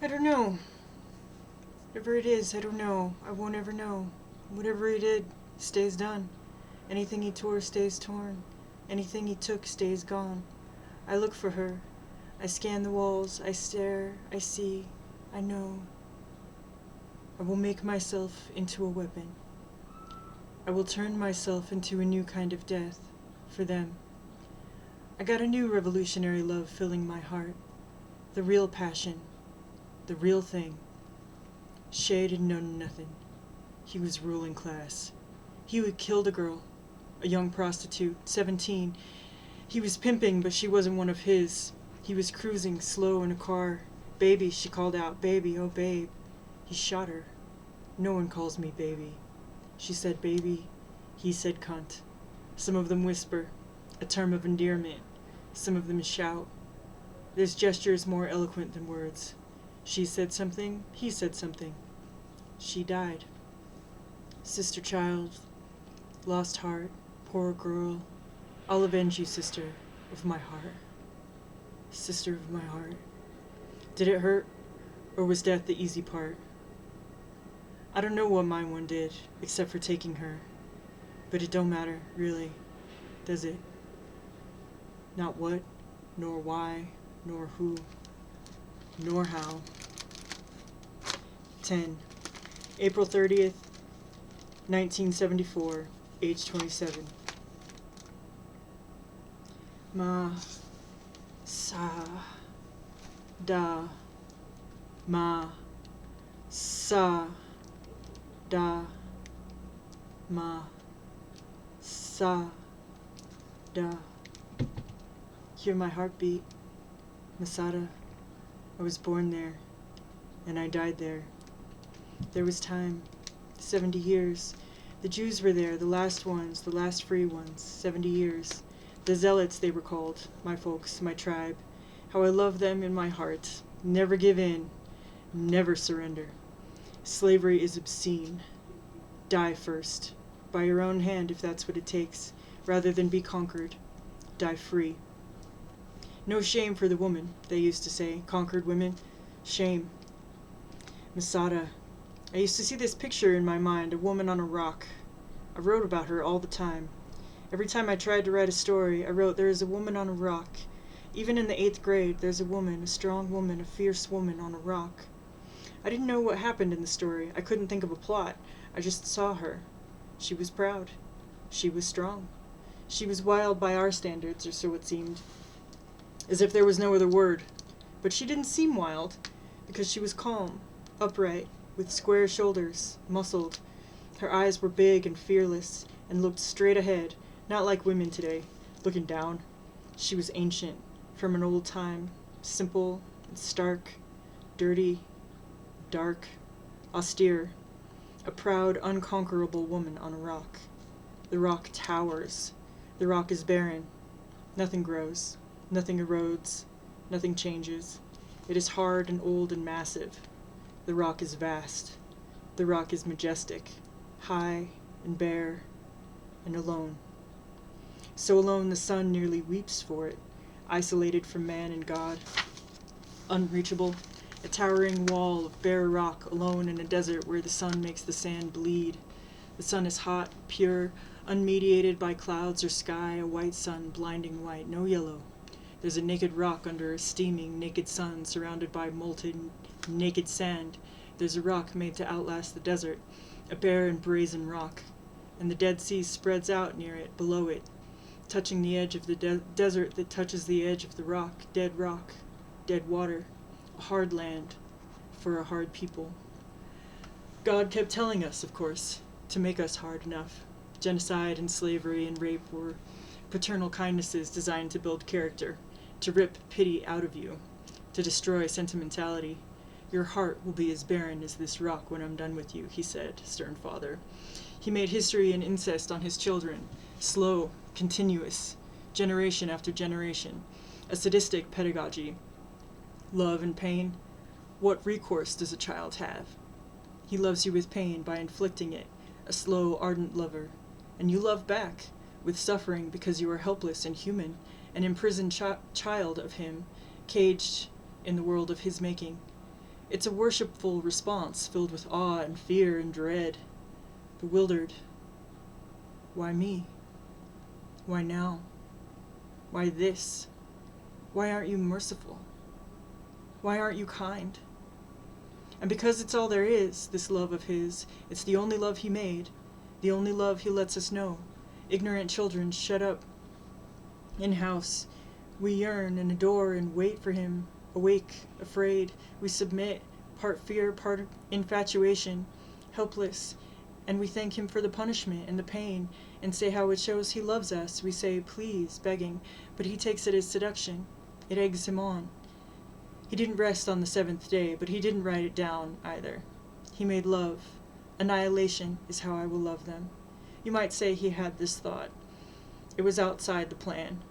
I don't know. Whatever it is, I don't know. I won't ever know. Whatever he did stays done. Anything he tore stays torn. Anything he took stays gone. I look for her. I scan the walls. I stare. I see. I know. I will make myself into a weapon. I will turn myself into a new kind of death for them. I got a new revolutionary love filling my heart. The real passion. The real thing. Shay didn't know nothing. He was ruling class. He would kill a girl, a young prostitute, 17. He was pimping, but she wasn't one of his. He was cruising slow in a car. Baby, she called out. Baby, oh babe. He shot her. No one calls me baby. She said baby. He said cunt. Some of them whisper, a term of endearment. Some of them shout. There's gestures more eloquent than words. She said something. He said something. She died. Sister child. Lost heart. Poor girl. I'll avenge you, sister of my heart. Sister of my heart. Did it hurt? Or was death the easy part? I don't know what my one did, except for taking her. But it don't matter, really, does it? Not what, nor why, nor who, nor how. 10. April 30th, 1974, age 27. Ma, sa, da, ma, sa, da, ma, sa, da. Hear my heartbeat, Masada. I was born there, and I died there. There was time, 70 years. The Jews were there, the last ones, the last free ones, 70 years. The zealots, they were called, my folks, my tribe. How I love them in my heart. Never give in, never surrender. Slavery is obscene. Die first, by your own hand if that's what it takes, rather than be conquered. Die free. No shame for the woman, they used to say, conquered women. Shame. Masada. I used to see this picture in my mind, a woman on a rock. I wrote about her all the time. Every time I tried to write a story, I wrote, there is a woman on a rock. Even in the 8th grade, there's a woman, a strong woman, a fierce woman on a rock. I didn't know what happened in the story. I couldn't think of a plot. I just saw her. She was proud. She was strong. She was wild by our standards, or so it seemed. As if there was no other word. But she didn't seem wild, because she was calm, upright, with square shoulders, muscled. Her eyes were big and fearless, and looked straight ahead, not like women today, looking down. She was ancient, from an old time, simple and stark, dirty, dark, austere, a proud, unconquerable woman on a rock. The rock towers. The rock is barren. Nothing grows. Nothing erodes. Nothing changes. It is hard and old and massive. The rock is vast. The rock is majestic, high and bare and alone. So alone the sun nearly weeps for it, isolated from man and God. Unreachable, a towering wall of bare rock alone in a desert where the sun makes the sand bleed. The sun is hot, pure, unmediated by clouds or sky, a white sun, blinding white, no yellow. There's a naked rock under a steaming, naked sun, surrounded by molten, naked sand. There's a rock made to outlast the desert, a bare and brazen rock, and the Dead Sea spreads out near it, below it, touching the edge of the desert that touches the edge of the rock, dead water, a hard land for a hard people. God kept telling us, of course, to make us hard enough. Genocide and slavery and rape were paternal kindnesses designed to build character, to rip pity out of you, to destroy sentimentality. Your heart will be as barren as this rock when I'm done with you, he said, stern father. He made history and incest on his children, slow, continuous, generation after generation, a sadistic pedagogy. Love and pain. What recourse does a child have? He loves you with pain by inflicting it, a slow, ardent lover. And you love back, with suffering because you are helpless and human, an imprisoned child of him, caged in the world of his making. It's a worshipful response filled with awe and fear and dread. Bewildered. Why me? Why now? Why this? Why aren't you merciful? Why aren't you kind? And because it's all there is, this love of his, it's the only love he made, the only love he lets us know. Ignorant children shut up in house, we yearn and adore and wait for him, awake, afraid, we submit, part fear, part infatuation, helpless, and we thank him for the punishment and the pain, and say how it shows he loves us. We say, please, begging, but he takes it as seduction. It eggs him on. He didn't rest on the seventh day, but he didn't write it down either. He made love. Annihilation is how I will love them. You might say he had this thought. It was outside the plan.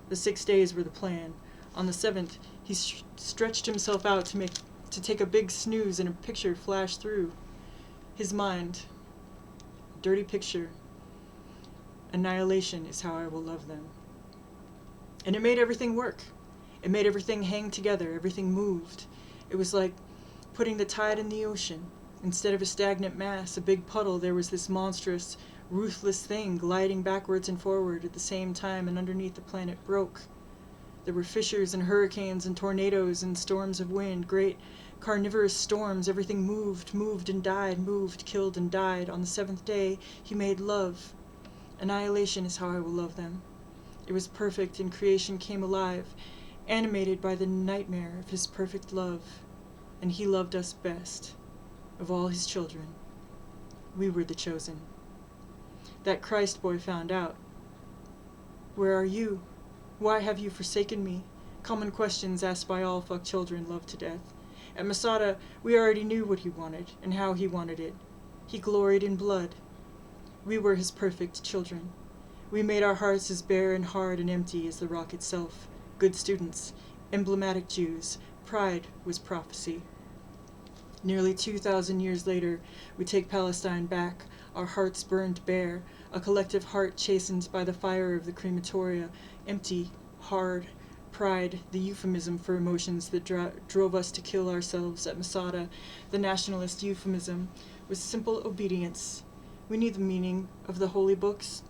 The 6 days were the plan. On the 7th, he stretched himself out to take a big snooze, and a picture flashed through his mind. A dirty picture. Annihilation is how I will love them. And it made everything work. It made everything hang together. Everything moved. It was like putting the tide in the ocean. Instead of a stagnant mass, a big puddle, there was this monstrous, ruthless thing gliding backwards and forward at the same time, and underneath the planet broke. There were fissures and hurricanes and tornadoes and storms of wind, great carnivorous storms. Everything moved and died, moved, killed and died. On the 7th day, he made love. Annihilation is how I will love them. It was perfect, and creation came alive, animated by the nightmare of his perfect love. And he loved us best. Of all his children, we were the chosen. That Christ boy found out. Where are you? Why have you forsaken me? Common questions asked by all fuck children loved to death. At Masada, we already knew what he wanted, and how he wanted it. He gloried in blood. We were his perfect children. We made our hearts as bare and hard and empty as the rock itself. Good students, emblematic Jews. Pride was prophecy. Nearly 2,000 years later, we take Palestine back, our hearts burned bare, a collective heart chastened by the fire of the crematoria, empty, hard, pride, the euphemism for emotions that drove us to kill ourselves at Masada, the nationalist euphemism, was simple obedience. We knew the meaning of the holy books,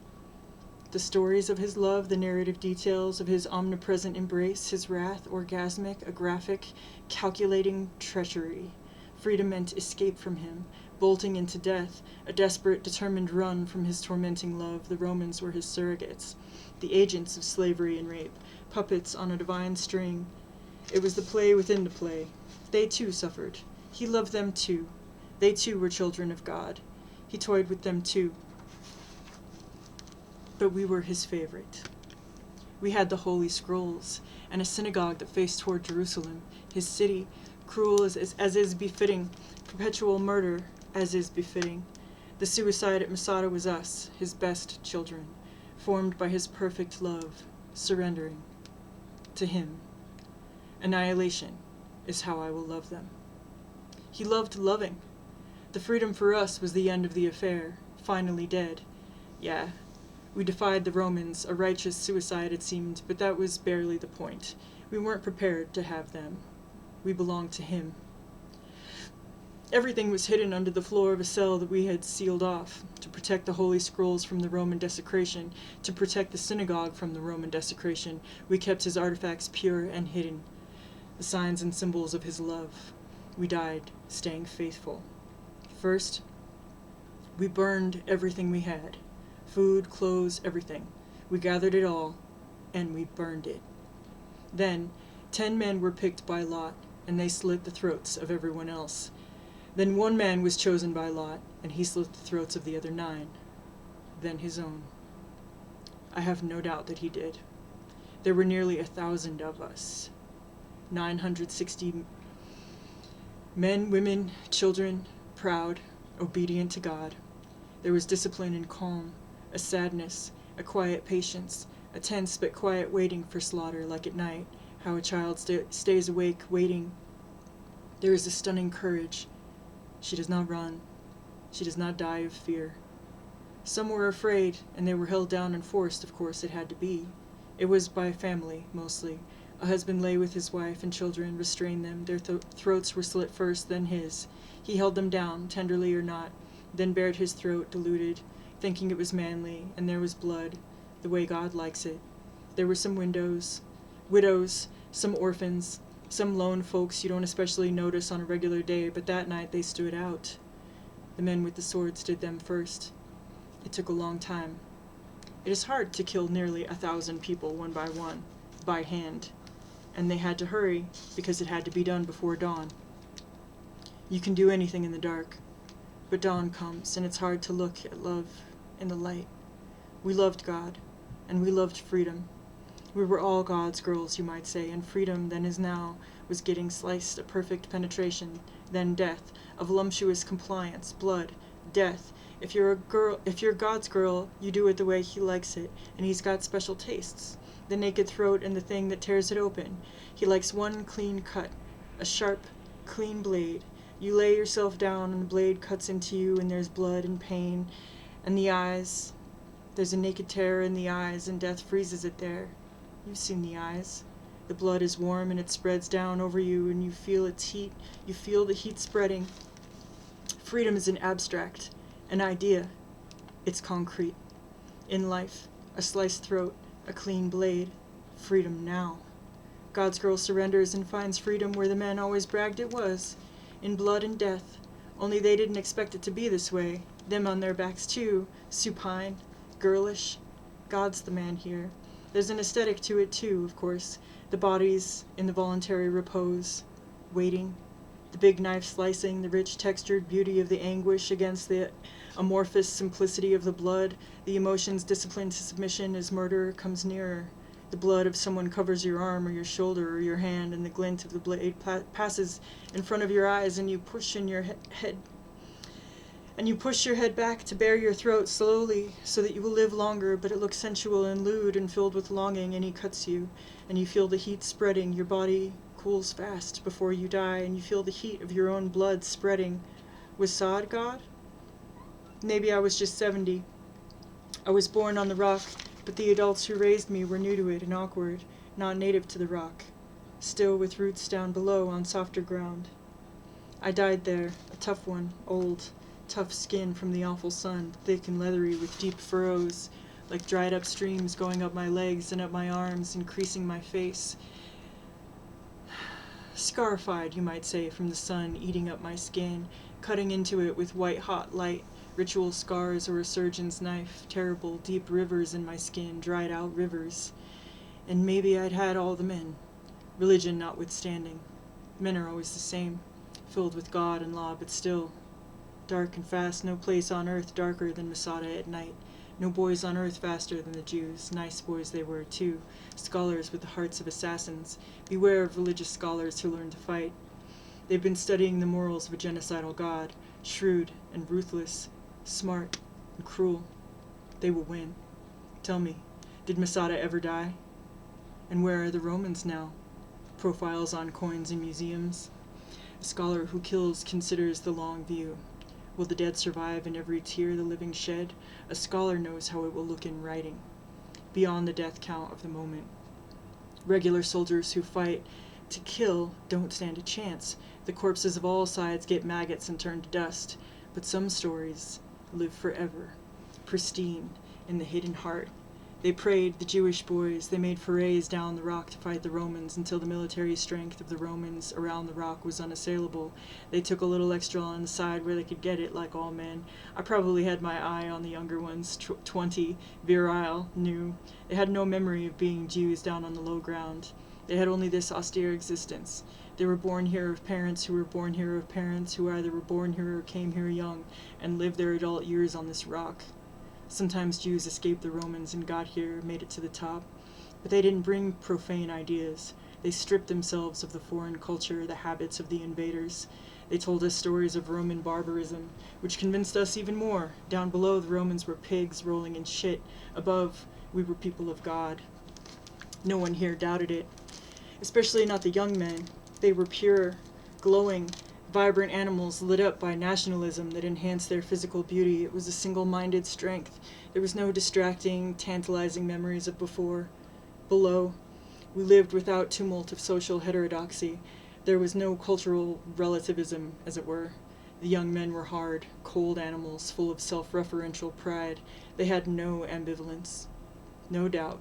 the stories of his love, the narrative details of his omnipresent embrace, his wrath, orgasmic, a graphic, calculating treachery. Freedom meant escape from him, bolting into death, a desperate, determined run from his tormenting love. The Romans were his surrogates, the agents of slavery and rape, puppets on a divine string. It was the play within the play. They too suffered. He loved them too. They too were children of God. He toyed with them too. But we were his favorite. We had the Holy Scrolls, and a synagogue that faced toward Jerusalem, his city, cruel as is befitting, perpetual murder as is befitting. The suicide at Masada was us, his best children, formed by his perfect love, surrendering to him. Annihilation is how I will love them. He loved loving. The freedom for us was the end of the affair, finally dead. Yeah, we defied the Romans, a righteous suicide it seemed, but that was barely the point. We weren't prepared to have them. We belonged to him. Everything was hidden under the floor of a cell that we had sealed off, to protect the Holy Scrolls from the Roman desecration, to protect the synagogue from the Roman desecration. We kept his artifacts pure and hidden, the signs and symbols of his love. We died, staying faithful. First, we burned everything we had. Food, clothes, everything. We gathered it all, and we burned it. Then, 10 men were picked by lot, and they slit the throats of everyone else. Then 1 man was chosen by lot, and he slit the throats of the other 9. Then his own. I have no doubt that he did. There were nearly 1,000 of us. 960 men, women, children, proud, obedient to God. There was discipline and calm, a sadness, a quiet patience, a tense but quiet waiting for slaughter, like at night, how a child stays awake, waiting. There is a stunning courage. She does not run. She does not die of fear. Some were afraid, and they were held down and forced, of course it had to be. It was by family, mostly. A husband lay with his wife and children, restrained them. Their throats were slit first, then his. He held them down, tenderly or not, then bared his throat, deluded, thinking it was manly, and there was blood, the way God likes it. There were some widows, some orphans, some lone folks you don't especially notice on a regular day, but that night they stood out. The men with the swords did them first. It took a long time. It is hard to kill nearly 1,000 people one by one, by hand, and they had to hurry because it had to be done before dawn. You can do anything in the dark, but dawn comes, and it's hard to look at love in the light. We loved God, and we loved freedom. We were all God's girls, you might say, and freedom then as now was getting sliced, a perfect penetration, then death, a voluptuous compliance, blood, death. If you're God's girl, you do it the way He likes it, and He's got special tastes. The naked throat and the thing that tears it open. He likes one clean cut, a sharp, clean blade. You lay yourself down and the blade cuts into you, and there's blood and pain. And the eyes, there's a naked terror in the eyes, and death freezes it there. You've seen the eyes. The blood is warm and it spreads down over you, and you feel its heat. You feel the heat spreading. Freedom is an abstract, an idea. It's concrete. In life, a sliced throat, a clean blade. Freedom now. God's girl surrenders and finds freedom where the men always bragged it was, in blood and death. Only they didn't expect it to be this way. Them on their backs too, supine, girlish. God's the man here. There's an aesthetic to it too, of course. The bodies in the voluntary repose, waiting. The big knife slicing, the rich textured beauty of the anguish against the amorphous simplicity of the blood. The emotions disciplined to submission as murder comes nearer. The blood of someone covers your arm or your shoulder or your hand, and the glint of the blade passes in front of your eyes, and you push in your head. And you push your head back to bare your throat slowly, so that you will live longer, but it looks sensual and lewd and filled with longing, and he cuts you, and you feel the heat spreading. Your body cools fast before you die, and you feel the heat of your own blood spreading. Was Saad God? Maybe I was just 70. I was born on the rock, but the adults who raised me were new to it and awkward, not native to the rock, still with roots down below on softer ground. I died there, a tough one, old, tough skin from the awful sun, thick and leathery with deep furrows, like dried up streams going up my legs and up my arms, increasing my face. Scarified, you might say, from the sun eating up my skin, cutting into it with white-hot light, ritual scars or a surgeon's knife, terrible, deep rivers in my skin, dried-out rivers. And maybe I'd had all the men, religion notwithstanding. Men are always the same, filled with God and law, but still. Dark and fast, no place on earth darker than Masada at night. No boys on earth faster than the Jews. Nice boys they were, too. Scholars with the hearts of assassins. Beware of religious scholars who learn to fight. They've been studying the morals of a genocidal God, shrewd and ruthless, smart and cruel. They will win. Tell me, did Masada ever die? And where are the Romans now? Profiles on coins in museums. A scholar who kills considers the long view. Will the dead survive in every tear the living shed? A scholar knows how it will look in writing, beyond the death count of the moment. Regular soldiers who fight to kill don't stand a chance. The corpses of all sides get maggots and turn to dust. But some stories live forever, pristine in the hidden heart. They prayed, the Jewish boys. They made forays down the rock to fight the Romans until the military strength of the Romans around the rock was unassailable. They took a little extra on the side where they could get it, like all men. I probably had my eye on the younger ones, 20, virile, new. They had no memory of being Jews down on the low ground. They had only this austere existence. They were born here of parents who were born here of parents who either were born here or came here young and lived their adult years on this rock. Sometimes Jews escaped the Romans and got here, made it to the top. But they didn't bring profane ideas. They stripped themselves of the foreign culture, the habits of the invaders. They told us stories of Roman barbarism, which convinced us even more. Down below, the Romans were pigs rolling in shit. Above, we were people of God. No one here doubted it, especially not the young men. They were pure, glowing, vibrant animals lit up by nationalism that enhanced their physical beauty. It was a single-minded strength. There was no distracting, tantalizing memories of before. Below, We lived without tumult of social heterodoxy. There was no cultural relativism, as it were. The young men were hard, cold animals, full of self-referential pride. They had no ambivalence, no doubt.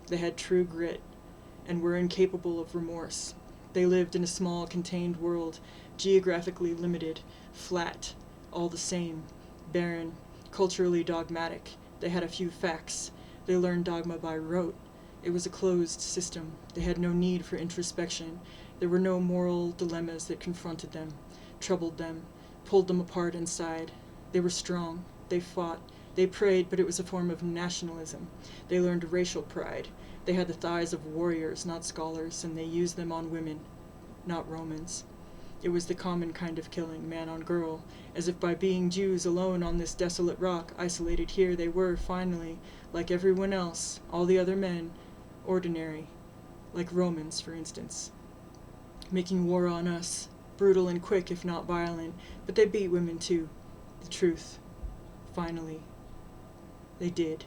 They had true grit, and were incapable of remorse. They lived in a small, contained world, geographically limited, flat, all the same, barren, culturally dogmatic. They had a few facts. They learned dogma by rote. It was a closed system. They had no need for introspection. There were no moral dilemmas that confronted them, troubled them, pulled them apart inside. They were strong. They fought. They prayed, but it was a form of nationalism. They learned racial pride. They had the thighs of warriors, not scholars, and they used them on women, not Romans. It was the common kind of killing, man on girl, as if by being Jews alone on this desolate rock, isolated here, they were, finally, like everyone else, all the other men, ordinary, like Romans, for instance, making war on us, brutal and quick if not violent, but they beat women too. The truth. Finally. They did.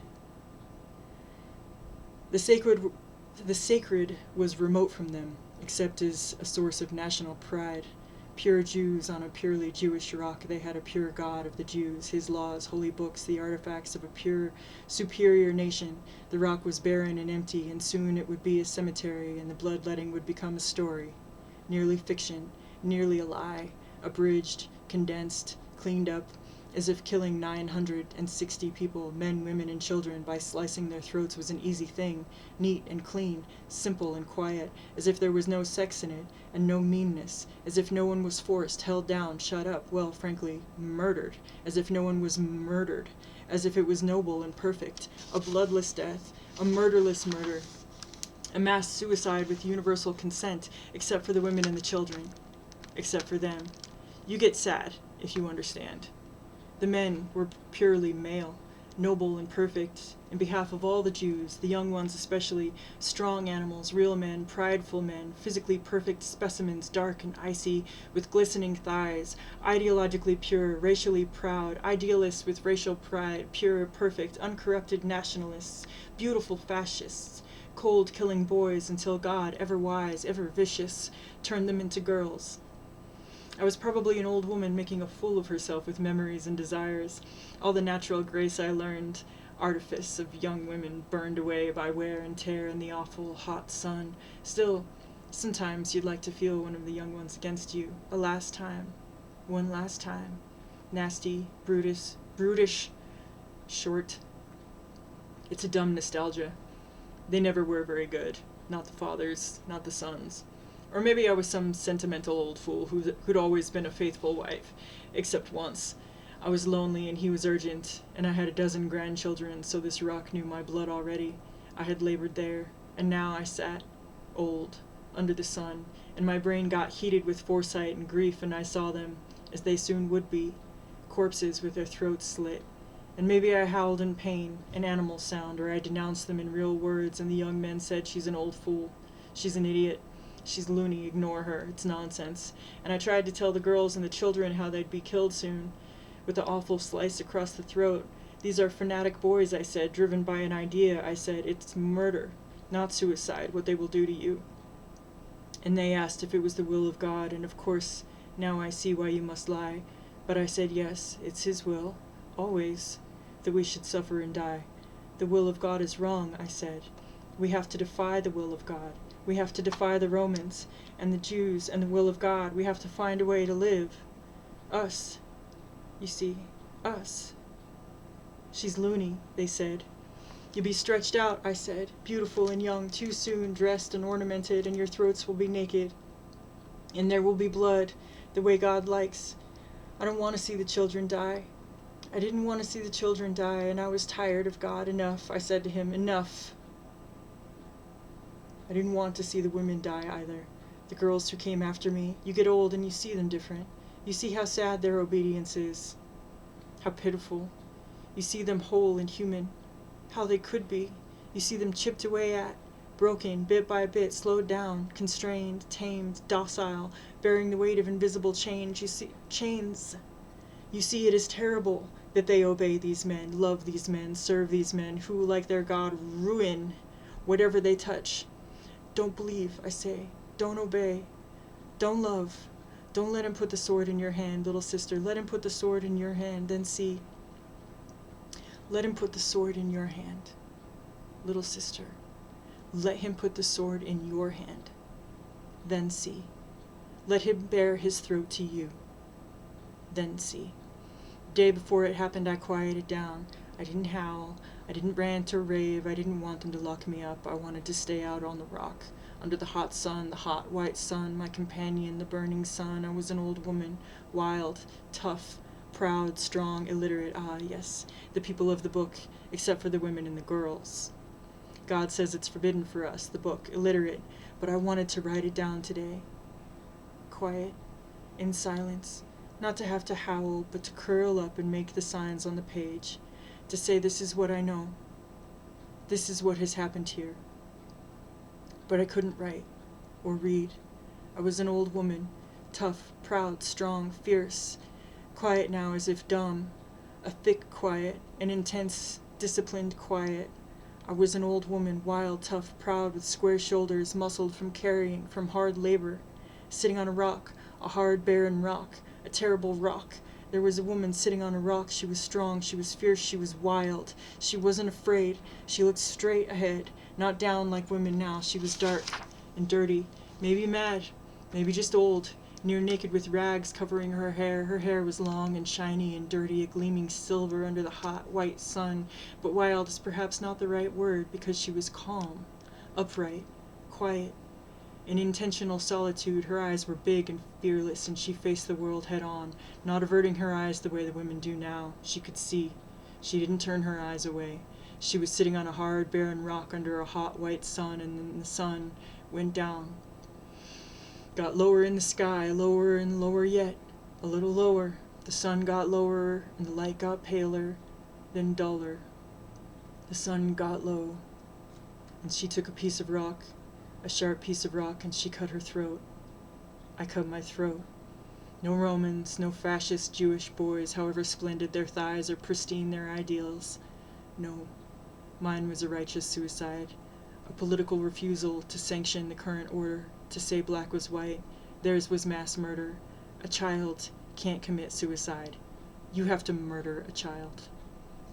The sacred was remote from them, except as a source of national pride. Pure Jews on a purely Jewish rock, they had a pure God of the Jews, his laws, holy books, the artifacts of a pure, superior nation. The rock was barren and empty, and soon it would be a cemetery, and the bloodletting would become a story. Nearly fiction, nearly a lie, abridged, condensed, cleaned up, as if killing 960 people, men, women, and children, by slicing their throats was an easy thing, neat and clean, simple and quiet, as if there was no sex in it, and no meanness, as if no one was forced, held down, shut up, well, frankly, murdered, as if no one was murdered, as if it was noble and perfect, a bloodless death, a murderless murder, a mass suicide with universal consent, except for the women and the children, except for them. You get sad, if you understand. The men were purely male, noble and perfect, in behalf of all the Jews, the young ones especially, strong animals, real men, prideful men, physically perfect specimens, dark and icy, with glistening thighs, ideologically pure, racially proud, idealists with racial pride, pure, perfect, uncorrupted nationalists, beautiful fascists, cold killing boys until God, ever wise, ever vicious, turned them into girls. I was probably an old woman making a fool of herself with memories and desires. All the natural grace I learned, artifice of young women burned away by wear and tear in the awful hot sun. Still, sometimes you'd like to feel one of the young ones against you. A last time. One last time. Nasty, brutish, short. It's a dumb nostalgia. They never were very good. Not the fathers, not the sons. Or maybe I was some sentimental old fool who'd always been a faithful wife, except once. I was lonely and he was urgent, and I had a dozen grandchildren, so this rock knew my blood already. I had labored there, and now I sat, old, under the sun, and my brain got heated with foresight and grief, and I saw them, as they soon would be, corpses with their throats slit. And maybe I howled in pain, an animal sound, or I denounced them in real words, and the young men said, "She's an old fool. She's an idiot. She's loony, ignore her, it's nonsense." And I tried to tell the girls and the children how they'd be killed soon, with the awful slice across the throat. "These are fanatic boys," I said, "driven by an idea." I said, "It's murder, not suicide, what they will do to you." And they asked if it was the will of God, and of course, now I see why you must lie. But I said, yes, it's his will, always, that we should suffer and die. The will of God is wrong, I said. We have to defy the will of God. We have to defy the Romans and the Jews and the will of God. We have to find a way to live. Us. You see, us. "She's loony," they said. "You'll be stretched out," I said, "beautiful and young, too soon, dressed and ornamented, and your throats will be naked. And there will be blood, the way God likes. I don't want to see the children die." I didn't want to see the children die, and I was tired of God. Enough, I said to him, enough. I didn't want to see the women die either. The girls who came after me. You get old and you see them different. You see how sad their obedience is. How pitiful. You see them whole and human. How they could be. You see them chipped away at, broken bit by bit, slowed down, constrained, tamed, docile, bearing the weight of invisible chains. You see it is terrible that they obey these men, love these men, serve these men, who, like their God, ruin whatever they touch. Don't believe, I say. Don't obey. Don't love. Don't let him put the sword in your hand, little sister. Let him put the sword in your hand, then see. Let him put the sword in your hand, little sister. Let him put the sword in your hand, then see. Let him bare his throat to you, then see. Day before it happened, I quieted down. I didn't howl. I didn't rant or rave. I didn't want them to lock me up. I wanted to stay out on the rock, under the hot sun, the hot white sun, my companion, the burning sun. I was an old woman, wild, tough, proud, strong, illiterate. Ah, yes, the people of the book, except for the women and the girls. God says it's forbidden for us, the book, illiterate, but I wanted to write it down today. Quiet, in silence, not to have to howl, but to curl up and make the signs on the page, to say this is what I know, this is what has happened here. But I couldn't write or read. I was an old woman, tough, proud, strong, fierce, quiet now as if dumb, a thick quiet, an intense, disciplined quiet. I was an old woman, wild, tough, proud, with square shoulders, muscled from carrying, from hard labor, sitting on a rock, a hard, barren rock, a terrible rock. There was a woman sitting on a rock. She was strong, she was fierce, she was wild. She wasn't afraid. She looked straight ahead, not down like women now. She was dark and dirty, maybe mad, maybe just old, near naked with rags covering her hair. Her hair was long and shiny and dirty, a gleaming silver under the hot, white sun. But wild is perhaps not the right word, because she was calm, upright, quiet. In intentional solitude, her eyes were big and fearless, and she faced the world head on, not averting her eyes the way the women do now. She could see. She didn't turn her eyes away. She was sitting on a hard, barren rock under a hot, white sun, and then the sun went down. Got lower in the sky, lower and lower yet, a little lower. The sun got lower, and the light got paler, then duller. The sun got low, and she took a piece of rock, a sharp piece of rock, and she cut her throat. I cut my throat. No Romans, no fascist Jewish boys, however splendid their thighs or pristine their ideals. No, mine was a righteous suicide, a political refusal to sanction the current order, to say black was white. Theirs was mass murder. A child can't commit suicide. You have to murder a child.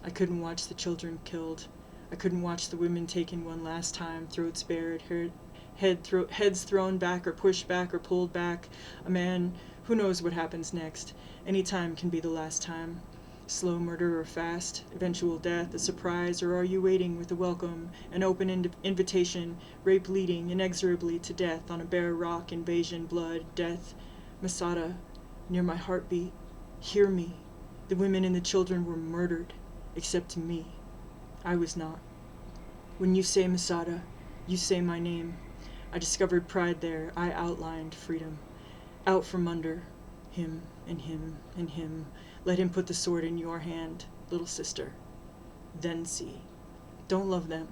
I couldn't watch the children killed. I couldn't watch the women taken one last time, throats bared, heads thrown back or pushed back or pulled back. A man, who knows what happens next? Any time can be the last time. Slow murder or fast, eventual death, a surprise, or are you waiting with a welcome, an open invitation, rape leading inexorably to death on a bare rock, invasion, blood, death. Masada, near my heartbeat, hear me. The women and the children were murdered, except me. I was not. When you say Masada, you say my name. I discovered pride there. I outlined freedom. Out from under him and him and him. Let him put the sword in your hand, little sister. Then see. Don't love them.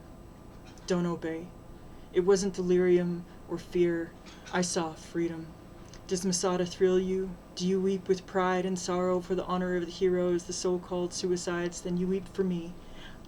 Don't obey. It wasn't delirium or fear. I saw freedom. Does Masada thrill you? Do you weep with pride and sorrow for the honor of the heroes, the so-called suicides? Then you weep for me.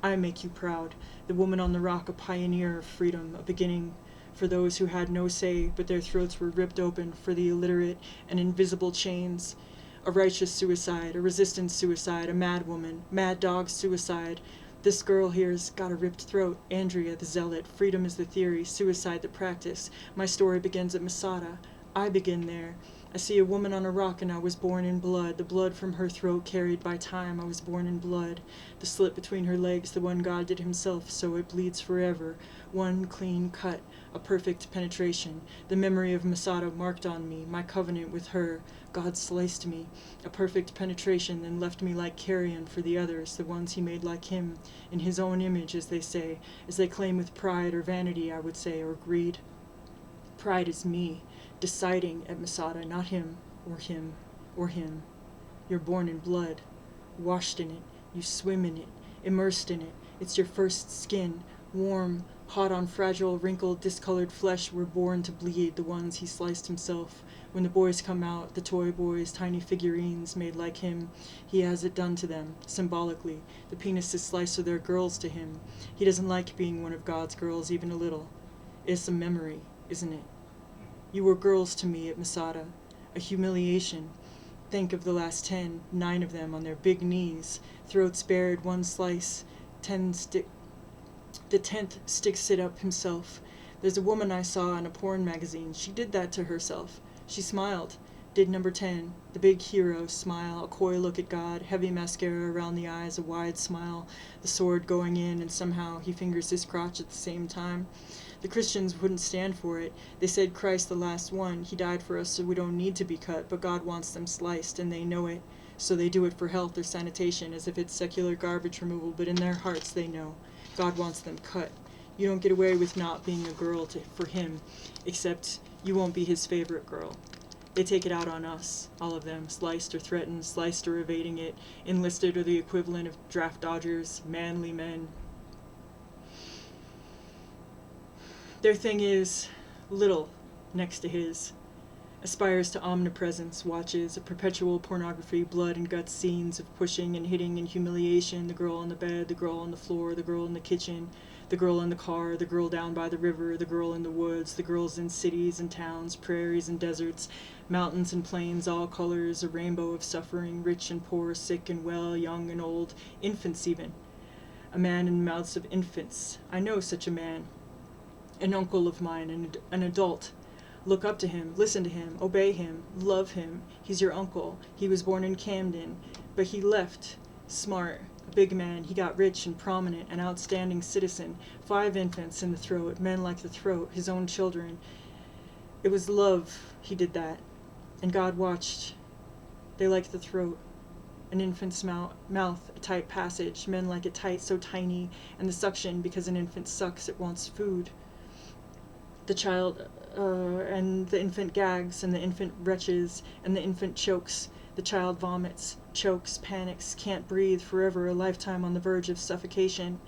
I make you proud. The woman on the rock, a pioneer of freedom, a beginning for those who had no say, but their throats were ripped open for the illiterate and invisible chains. A righteous suicide, a resistance suicide, a mad woman, mad dog suicide. This girl here's got a ripped throat. Andrea the zealot. Freedom is the theory, suicide the practice. My story begins at Masada. I begin there. I see a woman on a rock, and I was born in blood. The blood from her throat carried by time. I was born in blood. The slit between her legs, the one God did himself, so it bleeds forever. One clean cut, a perfect penetration. The memory of Masada marked on me, my covenant with her. God sliced me. A perfect penetration, then left me like carrion for the others, the ones he made like him, in his own image, as they say, as they claim with pride or vanity, I would say, or greed. Pride is me, deciding at Masada, not him, or him, or him. You're born in blood, washed in it, you swim in it, immersed in it. It's your first skin, warm, hot on fragile, wrinkled, discolored flesh. We're born to bleed, the ones he sliced himself. When the boys come out, the toy boys, tiny figurines made like him, he has it done to them, symbolically. The penis is sliced so they're girls to him. He doesn't like being one of God's girls even a little. It's a memory. isn't it? You were girls to me at Masada, a humiliation. Think of the last 10, 9 of them on their big knees, throats bared, one slice, 10 stick. The 10th sticks it up himself. There's a woman I saw in a porn magazine. She did that to herself. She smiled. Did number 10, the big hero, smile, a coy look at God, heavy mascara around the eyes, a wide smile, the sword going in, and somehow he fingers his crotch at the same time. The Christians wouldn't stand for it. They said Christ the last one. He died for us so we don't need to be cut, but God wants them sliced, and they know it. So they do it for health or sanitation, as if it's secular garbage removal, but in their hearts they know. God wants them cut. You don't get away with not being a girl for him, except you won't be his favorite girl. They take it out on us, all of them, sliced or threatened, sliced or evading it, enlisted or the equivalent of draft dodgers, manly men. Their thing is little next to his. Aspires to omnipresence, watches a perpetual pornography, blood and guts scenes of pushing and hitting and humiliation, the girl on the bed, the girl on the floor, the girl in the kitchen, the girl in the car, the girl down by the river, the girl in the woods, the girls in cities and towns, prairies and deserts, mountains and plains, all colors, a rainbow of suffering, rich and poor, sick and well, young and old, infants even. A man in the mouths of infants. I know such a man. An uncle of mine, an adult. Look up to him, listen to him, obey him, love him. He's your uncle. He was born in Camden, but he left. Smart, a big man. He got rich and prominent, an outstanding citizen. 5 infants in the throat, men like the throat, his own children. It was love he did that, and God watched. They like the throat. An infant's mouth, a tight passage, men like it tight, so tiny, and the suction, because an infant sucks, it wants food. The child, and the infant gags, and the infant retches, and the infant chokes. The child vomits, chokes, panics, can't breathe forever, a lifetime on the verge of suffocation.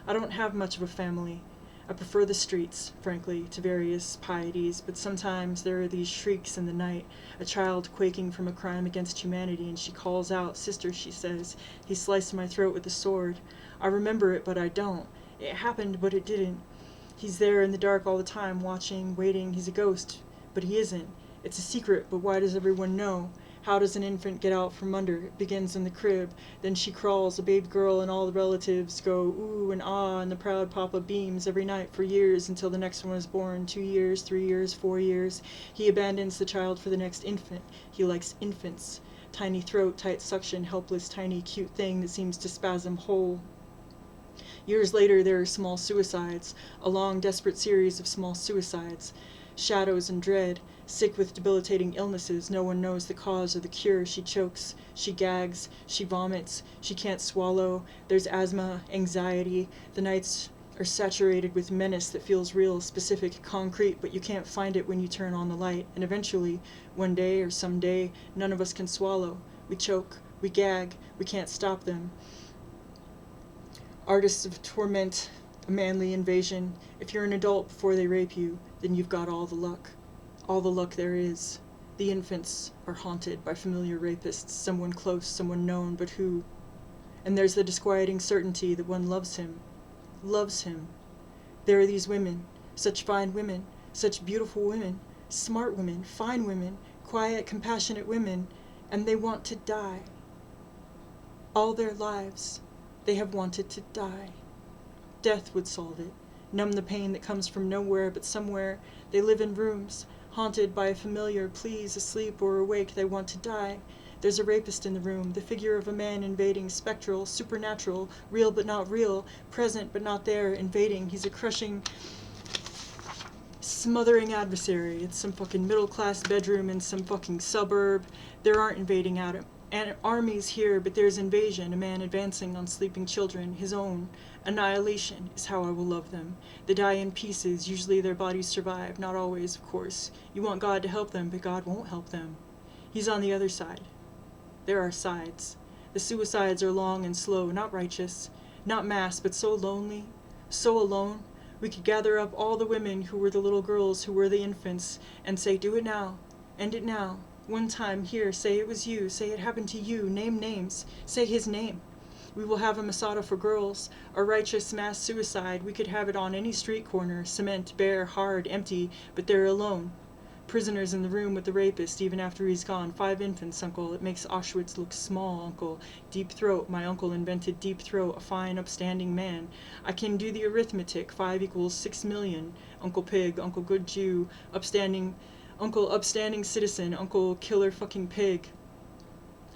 I don't have much of a family. I prefer the streets, frankly, to various pieties, but sometimes there are these shrieks in the night, a child quaking from a crime against humanity, and she calls out, "Sister," she says, "he sliced my throat with a sword." I remember it, but I don't. It happened, but it didn't. He's there in the dark all the time, watching, waiting. He's a ghost, but he isn't. It's a secret, but why does everyone know? How does an infant get out from under? It begins in the crib. Then she crawls, a baby girl, and all the relatives go ooh and ah, and the proud papa beams every night for years until the next one is born, 2 years, 3 years, 4 years. He abandons the child for the next infant. He likes infants. Tiny throat, tight suction, helpless, tiny, cute thing that seems to spasm whole. Years later, there are small suicides, a long, desperate series of small suicides. Shadows and dread, sick with debilitating illnesses, no one knows the cause or the cure. She chokes, she gags, she vomits, she can't swallow. There's asthma, anxiety. The nights are saturated with menace that feels real, specific, concrete, but you can't find it when you turn on the light. And eventually, one day or someday, none of us can swallow. We choke, we gag, we can't stop them. Artists of torment, a manly invasion. If you're an adult before they rape you, then you've got all the luck there is. The infants are haunted by familiar rapists, someone close, someone known, but who? And there's the disquieting certainty that one loves him. There are these women, such fine women, such beautiful women, smart women, fine women, quiet, compassionate women, and they want to die. All their lives, they have wanted to die. Death would solve it, numb the pain that comes from nowhere but somewhere. They live in rooms, haunted by a familiar, please, asleep or awake, they want to die. There's a rapist in the room, the figure of a man invading, spectral, supernatural, real but not real, present but not there, invading. He's a crushing, smothering adversary. It's some fucking middle-class bedroom in some fucking suburb. There aren't invading armies here, but there's invasion, a man advancing on sleeping children, his own. Annihilation is how I will love them. They die in pieces, usually their bodies survive, not always, of course. You want God to help them, but God won't help them. He's on the other side. There are sides. The suicides are long and slow, not righteous, not mass, but so lonely, so alone. We could gather up all the women who were the little girls, who were the infants, and say, do it now, end it now. One time, here, say it was you, say it happened to you, name names, say his name. We will have a Masada for girls, a righteous mass suicide. We could have it on any street corner, cement, bare, hard, empty, but they're alone. Prisoners in the room with the rapist, even after he's gone. 5 infants, uncle. It makes Auschwitz look small, uncle. Deep throat. My uncle invented deep throat, a fine, upstanding man. I can do the arithmetic. 5 equals 6 million. Uncle Pig, Uncle Good Jew, Uncle Upstanding Citizen, Uncle Killer Fucking Pig.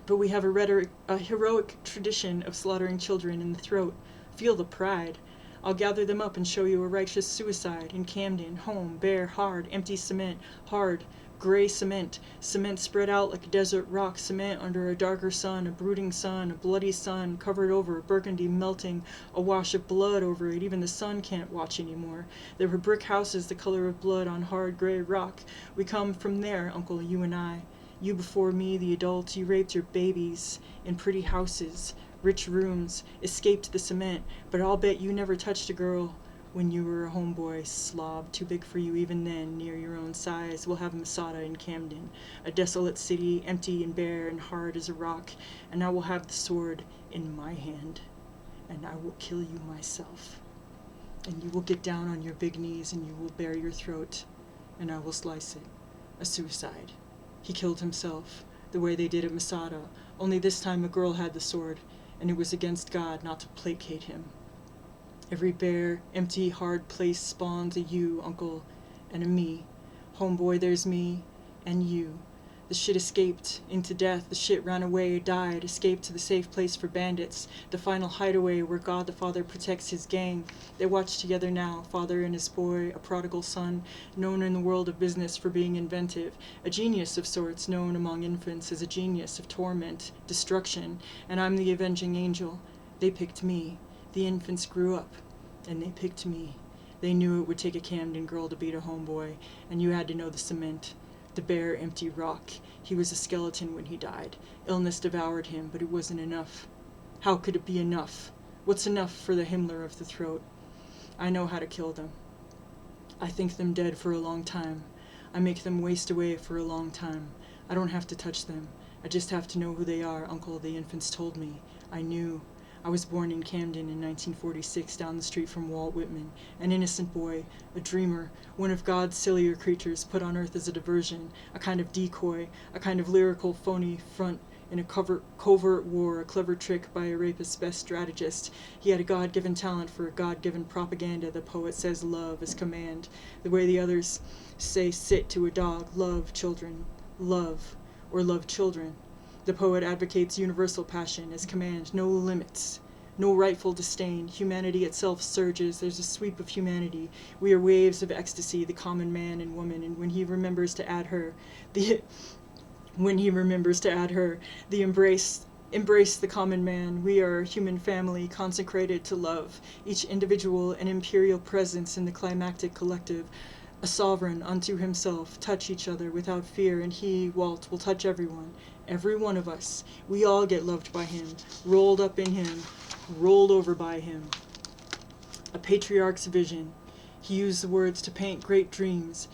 But we have a heroic tradition of slaughtering children in the throat. Feel the pride. I'll gather them up and show you a righteous suicide in Camden, home, bare, hard, empty cement, hard, gray cement, cement spread out like desert rock, cement under a darker sun, a brooding sun, a bloody sun, covered over, burgundy melting, a wash of blood over it. Even the sun can't watch anymore. There were brick houses the color of blood on hard gray rock. We come from there, uncle, you and I. You before me, the adult, you raped your babies in pretty houses, rich rooms, escaped the cement, but I'll bet you never touched a girl when you were a homeboy slob, too big for you even then, near your own size. We'll have Masada in Camden, a desolate city, empty and bare and hard as a rock, and I will have the sword in my hand, and I will kill you myself. And you will get down on your big knees and you will bare your throat, and I will slice it. A suicide. He killed himself, the way they did at Masada, only this time a girl had the sword, and it was against God, not to placate him. Every bare, empty, hard place spawns a you, uncle, and a me. Homeboy, there's me, and you. The shit escaped into death, the shit ran away, died, escaped to the safe place for bandits, the final hideaway where God the Father protects his gang. They watch together now, father and his boy, a prodigal son, known in the world of business for being inventive, a genius of sorts, known among infants as a genius of torment, destruction, and I'm the avenging angel. They picked me. The infants grew up, and they picked me. They knew it would take a Camden girl to beat a homeboy, and you had to know the cement. The bare, empty rock. He was a skeleton when he died. Illness devoured him, but it wasn't enough. How could it be enough? What's enough for the Himmler of the throat? I know how to kill them. I think them dead for a long time. I make them waste away for a long time. I don't have to touch them. I just have to know who they are, uncle, the infants told me. I knew. I was born in Camden in 1946, down the street from Walt Whitman, an innocent boy, a dreamer, one of God's sillier creatures put on earth as a diversion, a kind of decoy, a kind of lyrical phony front in a covert war, a clever trick by a rapist's best strategist. He had a God-given talent for a God-given propaganda. The poet says love as command, the way the others say sit to a dog, love children, love, or love children. The poet advocates universal passion as command, no limits, no rightful disdain. Humanity itself surges. There's a sweep of humanity. We are waves of ecstasy, the common man and woman, and when he remembers to add her, the embrace the common man. We are a human family consecrated to love, each individual an imperial presence in the climactic collective, a sovereign unto himself. Touch each other without fear, and he, Walt, will touch everyone. Every one of us. We all get loved by him, rolled up in him, rolled over by him. A patriarch's vision. He used the words to paint great dreams.